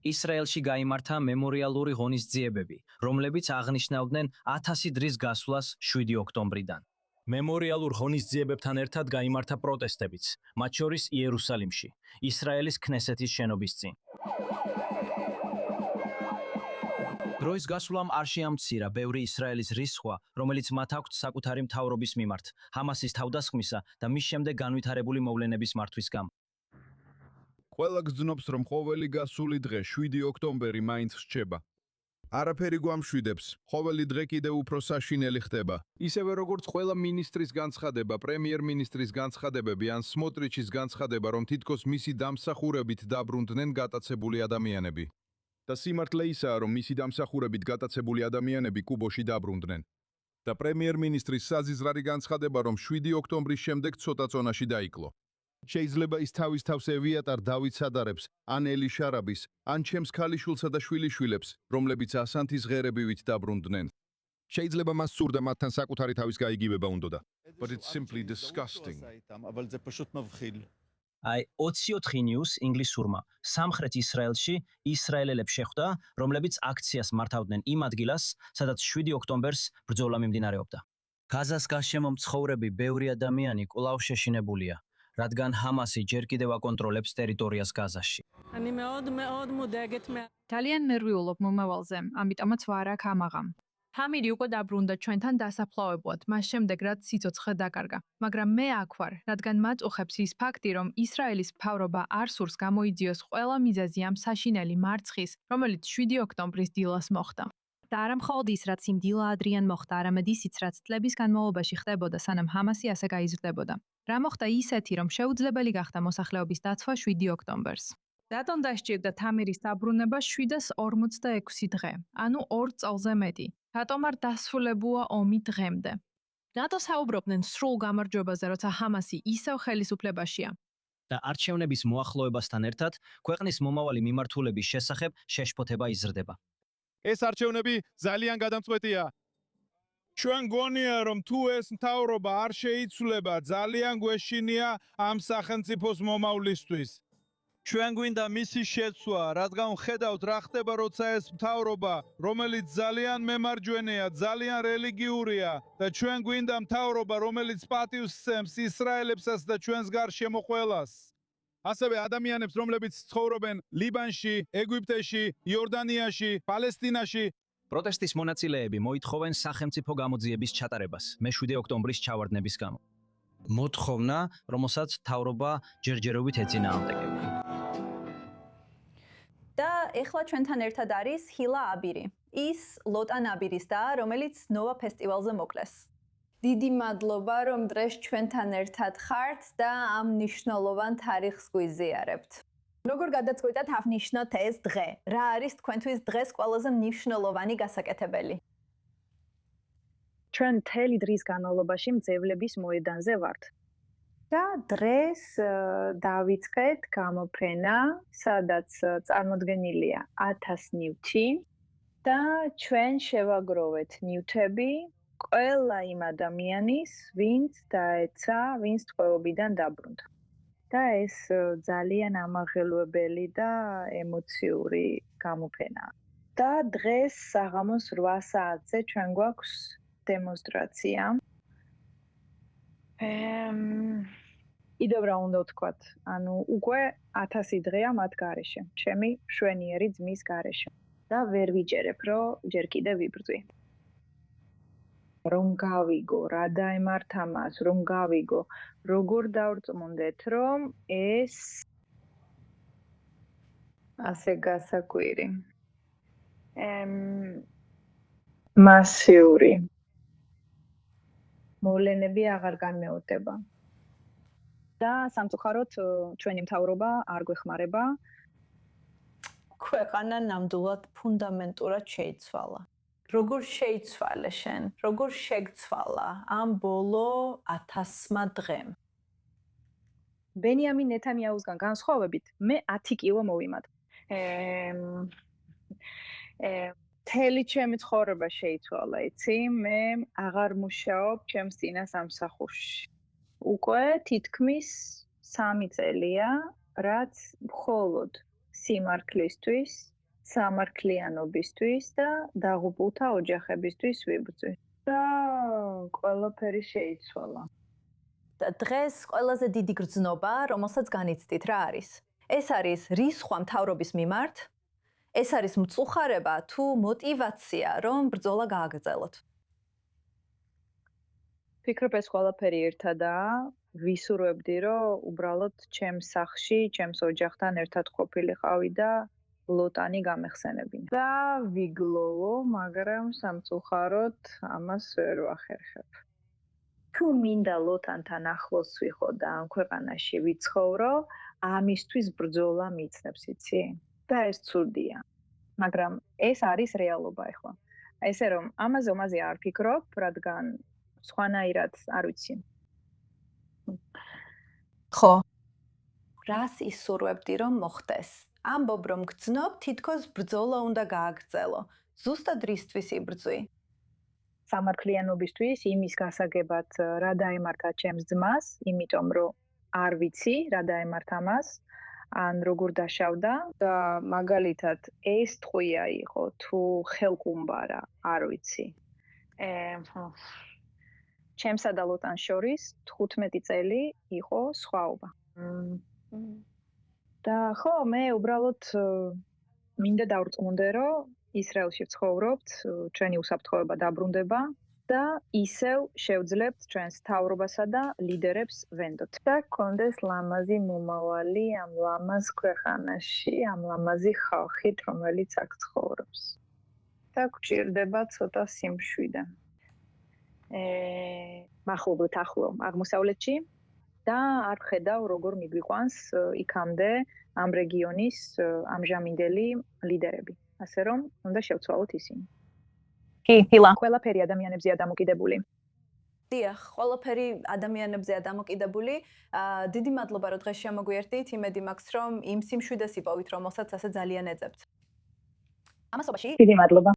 ისრაელში გაიმართა მემორიალური ღონისძიებები, რომლებიც აღნიშნავდნენ 1000 დღის გასვლას 7 ოქტომბრიდან. მემორიალურ ღონისძიებებთან ერთად გაიმართა პროტესტებიც, მათ შორის იერუსალიმში, ისრაელის ქნესეთის შენობის წინ. დროის გასვლამ არ შეამცირა ბევრი ისრაელის რისხვა, რომელიც მათ აქვთ საკუთარი მთავრობის მიმართ, ჰამასის თავდასხმისა და მის შემდეგ განვითარებული მოვლენების მართვის გამო. ყველა გძნობს, რომ ყოველი გასული დღე 7 ოქტომბერი მაინც რჩება. არაფერი გვამშვიდებს, ყოველი დღე კიდევ უფრო საშინელი ხდება. ისევე როგორც ყველა მინისტრის განცხადება, პრემიერ-მინისტრის განცხადებები ან სმოტრიჩის განცხადება, რომ თითქოს მისი დამსახურებით დაბრუნდნენ გატაცებული ადამიანები. და სიმართლე ისაა, რომ მისი დამსახურებით გატაცებული ადამიანები კუბოში დაბრუნდნენ. და პრემიერ-მინისტრის საზიზრარი განცხადება, რომ 7 ოქტომბრის შემდეგ ცოტა წონაში დაიკლო. შეიძლება ის თავის თავს ევიატარ დავით სადარებს, ან ელი შარაბის, ან ჩემს ქალიშვილსა და შვილიშვილებს, რომლებიც ასანთის ღერებივით დაბრუნდნენ. შეიძლება მას სურდა მათთან საკუთარი თავის გაიგივება უნდოდა. But it's simply disgusting. აი 24 News ინგლისურმა სამხრეთ ისრაელში ისრაელელებს შეხვდა, რომლებიც აქციას მართავდნენ იმ ადგილას, სადაც 7 ოქტომბერს ბრძოლა მიმდინარეობდა. გაზას გარშემო მცხოვრები ბევრი ადამიანი კვლავ შეშინებულია, რადგან ჰამასი ჯერ კიდევ აკონტროლებს ტერიტორიას გაზაში. ძალიან ნერვიულობ მომავალზე, ამიტომაც ვარ აქ ამაღამ. ჰამირი უკვე დაბრუნდა ჩვენთან დასაფლავებლად, მას შემდეგ რაც სიცოცხლე დაკარგა. მაგრამ მე აქ ვარ, რადგან მაწუხებს ის ფაქტი, რომ ისრაელის მთავრობა არ სურს გამოიძიოს ყველა მიზეზი ამ საშინელი მარცხის, რომელიც 7 ოქტომბრის დილას მოხდა. და არა მხოლოდ ის, რაც იმ დილა ადრიან მოხდა, არამედ ისიც, რაც წლების განმავლობაში ხდებოდა, სანამ ჰამასი ასე გაიზრდებოდა. რა მოხდა ისეთი, რომ შეუძლებელი გახდა მოსახლეობის დაცვა 7 ოქტომბერს. რატომ დასჭირდა ჰამირის დაბრუნება 746 დღე, ანუ 2 წელზე მეტი? რატომ არ დასრულებულა ომი დღემდე? რატო საუბრობდნენ სრულ გამარჯვებაზე, როცა ჰამასი ისევ ხელისუფლებაშია? და არჩევნების მოახლოებასთან ერთად ქვეყნის მომავალი მიმართულების შესახებ შეშფოთება იზრდება. ეს არჩევნები ძალიან გადამწყვეტია. ჩვენ გონია, რომ თუ ეს მთავრობა არ შეიცვლება, ძალიან გვეშინია ამ სახელმწიფოს მომავლისთვის. ჩვენ გვინდა მისი შეცვლა, რადგან ვხედავთ რა ხდება, როცა ეს მთავრობა, რომელიც ძალიან მემარჯვენეა, ძალიან რელიგიურია და ჩვენ გვინდა მთავრობა, რომელიც პატივს სცემს ისრაელებსაც და ჩვენს გარშემო ყველას. ასევე ადამიანებს, რომლებიც ცხოვრობენ ლიბანში, ეგვიპტეში, იორდანიაში, პალესტინაში. პროტესტის მონაწილეები მოითხოვენ სახელმწიფო გამოძიების ჩატარებას მე-7 ოქტომბრის ჩავარდნების გამო. მოთხოვნა, რომელსაც მთავრობა ჯერჯერობით ეწინააღმდეგებდა. და ეხლა ჩვენთან ერთად არის ჰილა აბირი. ის ლოტან აბირის და რომელიც ნოვა ფესტივალზე მოკლეს. დიდი მადლობა, რომ დღეს ჩვენთან ერთად ხართ და ამ მნიშვნელოვან თარიღს გვიზიარებთ. როგორ გადაწყვიტეთ აღნიშნოთ ეს დღე? რა არის თქვენთვის დღეს ყველაზე მნიშვნელოვანი გასაკეთებელი? ჩვენ მთელი დღის განმავლობაში მძევლების მოედანზე ვართ. და დღეს დავიწყეთ გამოფენა, სადაც წარმოდგენილია 1000 ნივთი და ჩვენ შევაგროვეთ ნივთები ყველა იმ ადამიანის, ვინც დაეცა, ვინც ტყვეობიდან დაბრუნდა. და ეს ძალიან ამაღელვებელი და ემოციური გამოფენაა. და დღეს საღამოს 8 საათზე ჩვენ გვაქვს დემონსტრაცია. კიდევ რა უნდა ვთქვათ, ანუ უკვე 1000 დღეა მათ გარეშე, ჩემი მშვენიერი ძმის გარეშე და ვერ ვიჯერებ, რომ ჯერ კიდევ ვიბრძვი. რომ გავიგო, რა დაემართა მას, რომ გავიგო, როგორ დავრწმუნდეთ, რომ ეს ასე გასაკვირი. მასიური მოვლენები აღარ განმეორდება. და სამწუხაროდ ჩვენი მთავრობა არ გვეხმარება. ქვეყანა ნამდვილად ფუნდამენტურად შეიცვალა. როგორ შეიცვალე შენ? როგორ შეგცვალა ამ ბოლო 1000 დღემ? ბენიამინ ნეთანიაუსგან განსხვავებით, მე 10 კილო მოვიმატე. მთელი ჩემი ცხოვრება შეიცვალა, იცი? მე აღარ მუშაობ ჩემს წინა სამსახურში. უკვე თითქმის 3 წელია, რაც მხოლოდ სიმართლისთვის სამართლიანობისთვის და დაღუპულთა ოჯახებისთვის ვიბრძვი. და ყველაფერი შეიცვალა. დღეს ყველაზე დიდი გრძნობა, რომელსაც განიცდით, რა არის? ეს არის რის სხვა მთავრობის მიმართ? ეს არის მწუხარება თუ мотиваცია, რომ ბრძოლა გააგრძელოთ? ფიქრობ ეს ყველაფერი ერთადაა. ვისურვებდი, რომ უბრალოდ ჩემს სახლში, ჩემს ოჯახთან ერთად ყოფილიყავი და ლოტანი გამეხსენებინა. და ვიგლოვო, მაგრამ სამწუხაროდ ამას ვერ ვახერხებ. თუ მინდა ლოტანთან ახლოს ვიყო და ამ ქვეყანაში ვიცხოვრო, ამისთვის ბრძოლა მიცნობს, იცი? და ეს ცუდია. მაგრამ ეს არის რეალობა ახლა. ესე რომ ამაზე არ ფიქრობ, რადგან სხვანაირად არ ვიცი. ხო. რას ისურვებდი, რომ მოხდეს? ამბობ, რომ გძნობ, თითქოს ბრძოლა უნდა გააგრძელო. ზუსტად რისთვის იბრძვი? სამართლიანობისთვის იმის გასაგებად რა დაემართა ჩემს ძმას, იმიტომ რომ არ ვიცი რა დაემართა მას, ან როგორ დაშავდა და მაგალითად ეს ტყვია იყო თუ ხელკუმბარა, არ ვიცი. ჩემსა და ლოტანს შორის 15 წელი იყო სხვაობა. და ხო, მე უბრალოდ მინდა დავრწმუნდე, რომ ისრაელში ვცხოვრობთ, ჩვენი უსაფრთხოება დაბრუნდება და ისევ შევძლებთ ჩვენს მთავრობასა და ლიდერებს ვენდოთ. და გქონდეს ლამაზი მომავალი ამ ლამაზ ქვეყანაში, ამ ლამაზი ხალხით, რომელიც აქ ცხოვრობს. და გვჭირდება ცოტა სიმშვიდე. მახლობლად ახლო აღმოსავლეთში და არ ვხედავ როგორ მიგვიყვანს იქამდე ამ რეგიონის ამჟამინდელი ლიდერები. ასე რომ უნდა შევცვალოთ ისინი. კი, ჰილა. ყველაფერი ადამიანებზეა დამოკიდებული. დიახ, ყველაფერი ადამიანებზეა დამოკიდებული. დიდი მადლობა, რომ დღეს შემოგვიერთდით. იმედი მაქვს, რომ იმ სიმშვიდეს იპოვით, რომელსაც ასე ძალიან ეძებთ. ამასობაში დიდი მადლობა.